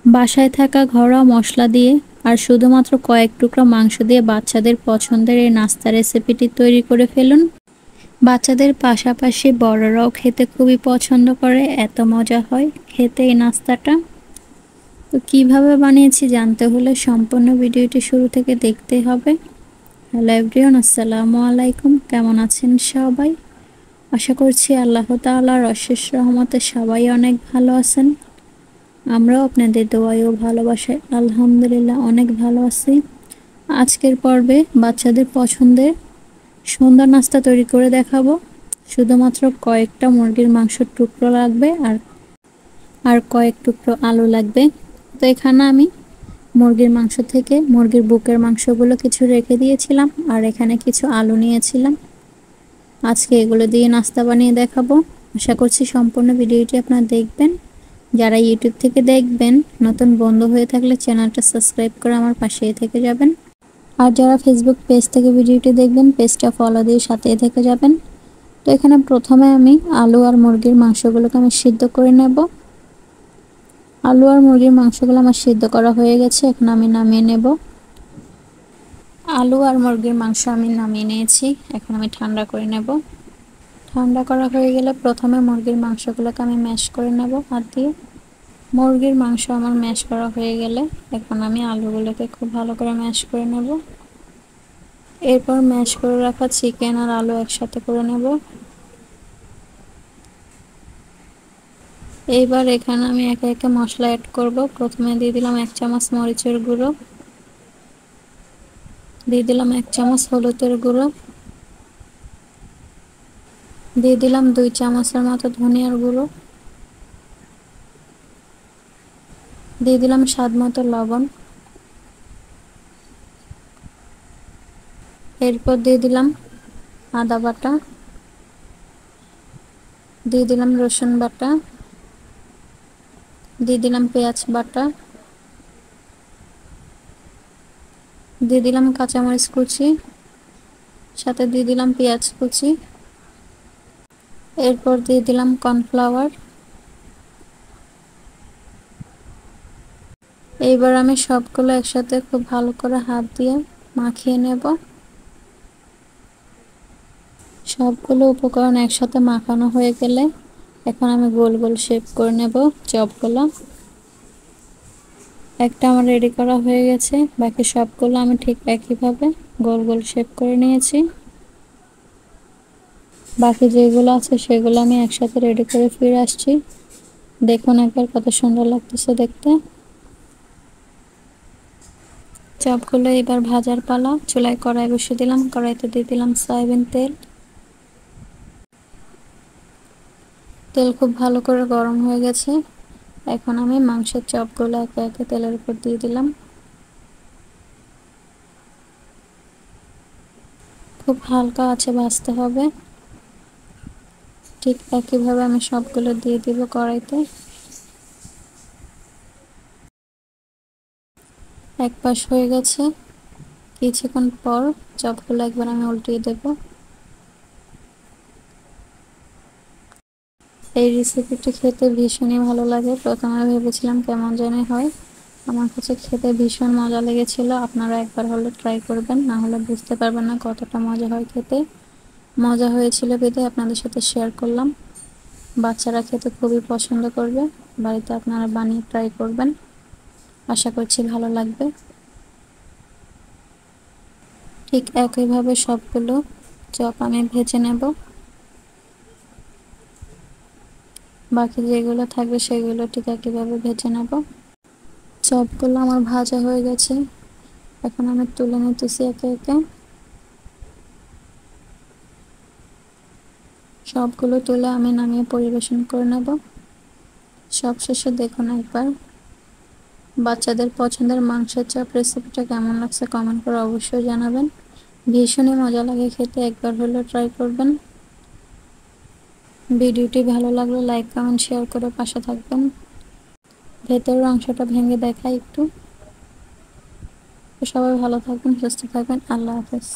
বাসায় থাকা ঘরোয়া মশলা দিয়ে আর শুধুমাত্র কয়েক টুকরা মাংস দিয়ে বাচ্চাদের পছন্দের এই নাস্তা রেসিপিটি তৈরি করে ফেলুন। বাচ্চাদের পাশাপাশি বড়রাও খেতে খুবই পছন্দ করে, এত মজা হয় খেতে এই নাস্তাটা। তো কিভাবে বানিয়েছি জানতে হলে সম্পূর্ণ ভিডিওটি শুরু থেকে দেখতে হবে। হ্যালো এভরিওয়ান, আসসালামু আলাইকুম। কেমন আছেন সবাই? আশা করছি আল্লাহ তাআলার অশেষ রহমতে সবাই অনেক ভালো আছেন। আমরাও আপনাদের দোয়ায় ও ভালোবাসায় আলহামদুলিল্লাহ অনেক ভালো আছি। আজকের পর্বে বাচ্চাদের পছন্দের সুন্দর নাস্তা তৈরি করে দেখাবো। শুধুমাত্র কয়েকটা মুরগির মাংসের টুকরো লাগবে আর কয়েক টুকরো আলু লাগবে। তো এখানে আমি মুরগির মাংস থেকে মুরগির বুকের মাংসগুলো কিছু রেখে দিয়েছিলাম আর এখানে কিছু আলু নিয়েছিলাম। আজকে এগুলো দিয়ে নাস্তা বানিয়ে দেখাবো। আশা করছি সম্পূর্ণ ভিডিওটি আপনারা দেখবেন। যারা ইউটিউব থেকে দেখবেন, নতুন বন্ধু হয়ে থাকলে চ্যানেলটা সাবস্ক্রাইব করে আমার পাশেই থেকে যাবেন। আর যারা ফেসবুক পেজ থেকে ভিডিওটি দেখবেন, পেজটা ফলো দিয়ে সাথেই থেকে যাবেন। তো এখানে প্রথমে আমি আলু আর মুরগির মাংসগুলোকে আমি সিদ্ধ করে নেব। আলু আর মুরগির মাংসগুলো আমার সিদ্ধ করা হয়ে গেছে, এখন আমি নামিয়ে নেব। আলু আর মুরগির মাংস আমি নামিয়ে নিয়েছি, এখন আমি ঠান্ডা করে নেব। ঠান্ডা করা হয়ে গেলে প্রথমে মুরগির মাংসগুলোকে আমি ম্যাশ করে নেব হাত দিয়ে। মুরগির মাংস আমার ম্যাশ করা হয়ে গেলে এখন আমি আলুগুলোকে খুব ভালো করে ম্যাশ করে নেব। এরপর ম্যাশ করে রাখা চিকেন আর আলু একসাথে করে নেব। এইবার এখানে আমি একে একে মশলা অ্যাড করব। প্রথমে দিয়ে দিলাম 1 চামচ মরিচের গুঁড়ো, দিয়ে দিলাম 1 চামচ হলুদের গুঁড়ো, দিয়ে দিলাম 2 চামচের মতো ধনিয়ার গুঁড়ো, দিয়ে দিলাম স্বাদ মতো লবণ। এরপর দিয়ে দিলাম আদা বাটা, দিয়ে দিলাম রসুন বাটা, দিয়ে দিলাম পেঁয়াজ বাটা, দিয়ে দিলাম কাঁচামরিচ কুচি, সাথে দিয়ে দিলাম পেঁয়াজ কুচি। এরপর দিয়ে দিলাম কর্নফ্লাওয়ার। এইবার আমি সবগুলো একসাথে খুব ভালো করে হাত দিয়ে মাখিয়ে নেব। সবগুলো উপকরণ একসাথে মাখানো হয়ে গেলে এখন আমি গোল গোল শেপ করে নেব চপগুলো। একটা আমার রেডি করা হয়ে গেছে, বাকি সবগুলো আমি ঠিক একইভাবে গোল গোল শেপ করে নিয়েছি। বাকি যেগুলো আছে সেগুলো আমি একসাথে রেডি করে ফিরে আসছি। দেখুন একবার কত সুন্দর লাগতেছে দেখতে। চপগুলো এবার ভাজার পালা। চুলায় কড়াই বসিয়ে দিলাম, কড়াইতে দিয়ে দিলাম সয়াবিন তেল। তেল খুব ভালো করে গরম হয়ে গেছে, এখন আমি মাংসের চপগুলো একে একে তেলের উপর দিয়ে দিলাম। খুব হালকা আছে ভাজতে হবে। ঠিক একইভাবে আমি সবগুলো দিয়ে দিব কড়াইতে। এক পাশ হয়ে গেছে, কিছুক্ষণ পর চপগুলো একবার আমি উল্টিয়ে দেব। এই রেসিপিটি খেতে ভীষণই ভালো লাগে। প্রথমে ভেবেছিলাম কেমন জানি হয়, আমার কাছে খেতে ভীষণ মজা লেগেছিল। আপনারা একবার হলে ট্রাই করবেন, না হলে বুঝতে পারবেন না কতটা মজা হয় খেতে। মজা হয়েছিল বিধায় আপনাদের সাথে শেয়ার করলাম। বাচ্চারা খেতে খুবই পছন্দ করবে। বাড়িতে আপনারা বানিয়ে ট্রাই করবেন, আশা করছি ভালো লাগবে। ঠিক একইভাবে সবগুলো চপ আমি ভেজে নেব। বাকি যেগুলো থাকবে সেগুলো ঠিক একইভাবে ভেজে নেব। চপগুলো আমার ভাজা হয়ে গেছে, এখন আমি তুলে নিতেছি একে একে। সবগুলো তুলে আমি নামিয়ে পরিবেশন করে নেব। সবশেষে দেখুন একবার বাচ্চাদের পছন্দের মাংসের চপ রেসিপিটা কেমন লাগছে কমেন্ট করে অবশ্যই জানাবেন। ভীষণই মজা লাগে খেতে, একবার হলেও ট্রাই করবেন। ভিডিওটি ভালো লাগলে লাইক কমেন্ট শেয়ার করে পাশে থাকবেন। ভেতরের অংশটা ভেঙে দেখাই একটু। সবাই ভালো থাকবেন, সুস্থ থাকবেন। আল্লাহ হাফেজ।